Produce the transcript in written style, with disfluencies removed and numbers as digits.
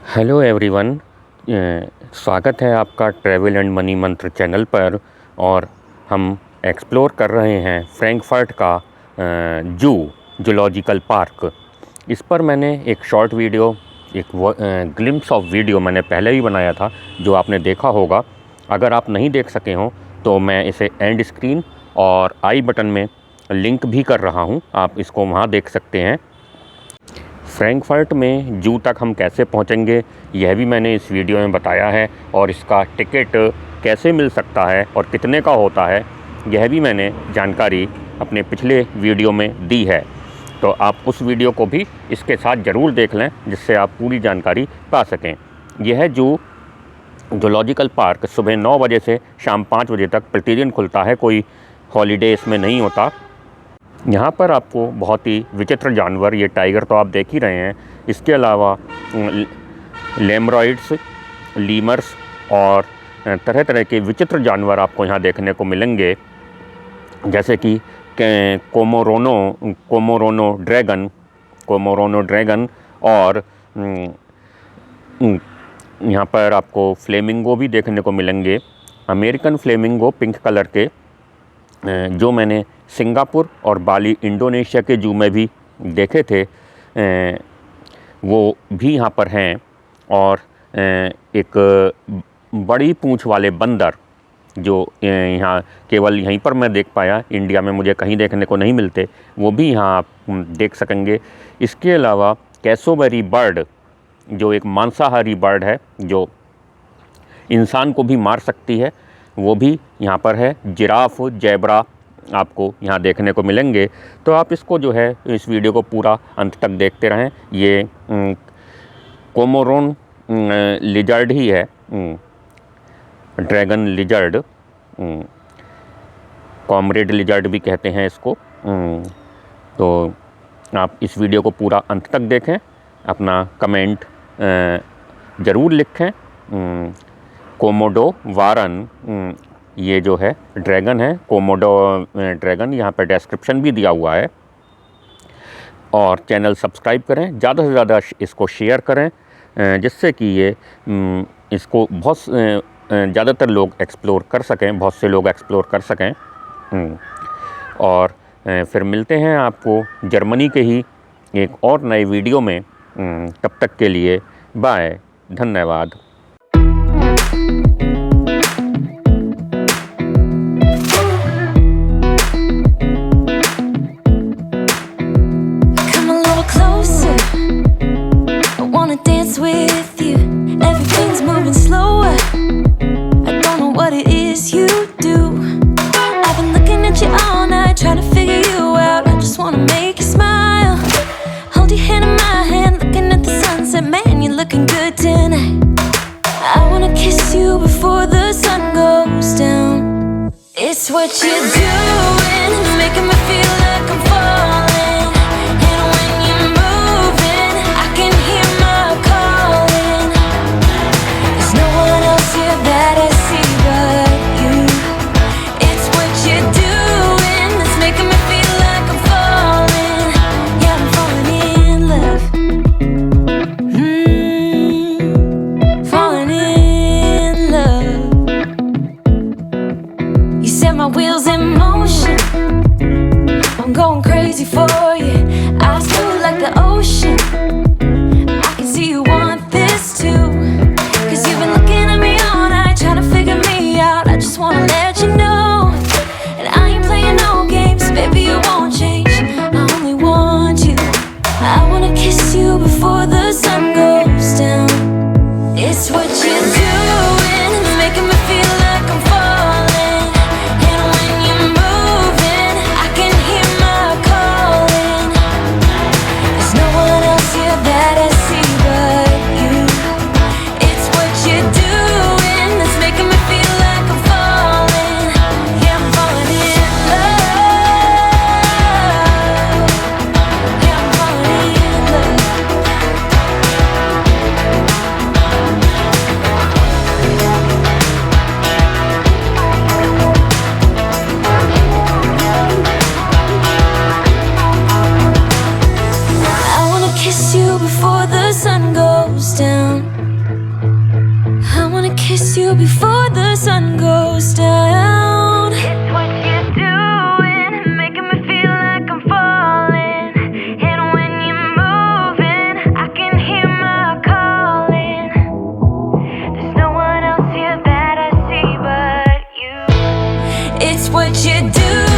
Hello everyone. स्वागत है आपका ट्रैवल एंड मनी मंत्र चैनल पर। और हम एक्सप्लोर कर रहे हैं फ्रैंकफर्ट का जूलॉजिकल पार्क। इस पर मैंने एक शॉर्ट वीडियो, एक ग्लिम्प्स ऑफ वीडियो मैंने पहले ही बनाया था, जो आपने देखा होगा। अगर आप नहीं देख सके हों तो मैं इसे एंड स्क्रीन और आई बटन में लिंक भी कर रहा हूं, आप इसको वहां देख सकते हैं। फ्रैंकफर्ट में जू तक हम कैसे पहुंचेंगे यह भी मैंने इस वीडियो में बताया है, और इसका टिकट कैसे मिल सकता है और कितने का होता है यह भी मैंने जानकारी अपने पिछले वीडियो में दी है। तो आप उस वीडियो को भी इसके साथ ज़रूर देख लें, जिससे आप पूरी जानकारी पा सकें। यह जूलॉजिकल पार्क सुबह 9 बजे से शाम 5 बजे तक प्रतिदिन खुलता है, कोई हॉलीडे इसमें नहीं होता। यहाँ पर आपको बहुत ही विचित्र जानवर, ये टाइगर तो आप देख ही रहे हैं, इसके अलावा लेमरॉइड्स, लीमर्स और तरह तरह के विचित्र जानवर आपको यहाँ देखने को मिलेंगे, जैसे कि कोमोरोनो ड्रैगन और यहाँ पर आपको फ्लेमिंगो भी देखने को मिलेंगे। अमेरिकन फ्लेमिंगो पिंक कलर के, जो मैंने सिंगापुर और बाली इंडोनेशिया के जू में भी देखे थे, वो भी यहाँ पर हैं। और एक बड़ी पूंछ वाले बंदर, जो यहाँ केवल यहीं पर मैं देख पाया, इंडिया में मुझे कहीं देखने को नहीं मिलते, वो भी यहाँ आप देख सकेंगे। इसके अलावा कैसोबेरी बर्ड, जो एक मांसाहारी बर्ड है जो इंसान को भी मार सकती है, वो भी यहाँ पर है। जिराफ, जैबरा आपको यहाँ देखने को मिलेंगे। तो आप इसको जो है, इस वीडियो को पूरा अंत तक देखते रहें। ये कोमोरोन लिजर्ड ही है, ड्रैगन लिजर्ड, कॉमरेड लिजर्ड भी कहते हैं इसको। तो आप इस वीडियो को पूरा अंत तक देखें, अपना कमेंट ज़रूर लिखें। कोमोडो वारन ये जो है ड्रैगन है, कोमोडो ड्रैगन, यहाँ पर डिस्क्रिप्शन भी दिया हुआ है। और चैनल सब्सक्राइब करें, ज़्यादा से ज़्यादा इसको शेयर करें, जिससे कि ये इसको बहुत ज़्यादातर लोग एक्सप्लोर कर सकें, बहुत से लोग एक्सप्लोर कर सकें। और फिर मिलते हैं आपको जर्मनी के ही एक और नए वीडियो में। तब तक के लिए बाय, धन्यवाद। With you, everything's moving slower. I don't know what it is you do. I've been looking at you all night, trying to figure you out. I just wanna make you smile. Hold your hand in my hand, looking at the sunset. Man, you're looking good tonight. I wanna kiss you before the sun goes down. It's what you're doing, making me feel like I'm falling. And when you're moving, I can hear my calling. There's no one else here that I see but you. It's what you're doing that's making me feel like I'm falling. Yeah, I'm falling in love. Falling in love. You set my wheels in motion. you before the sun goes down. It's what you're doing, making me feel like I'm falling. And when you're moving, I can hear my calling. There's no one else here that I see but you. It's what you do.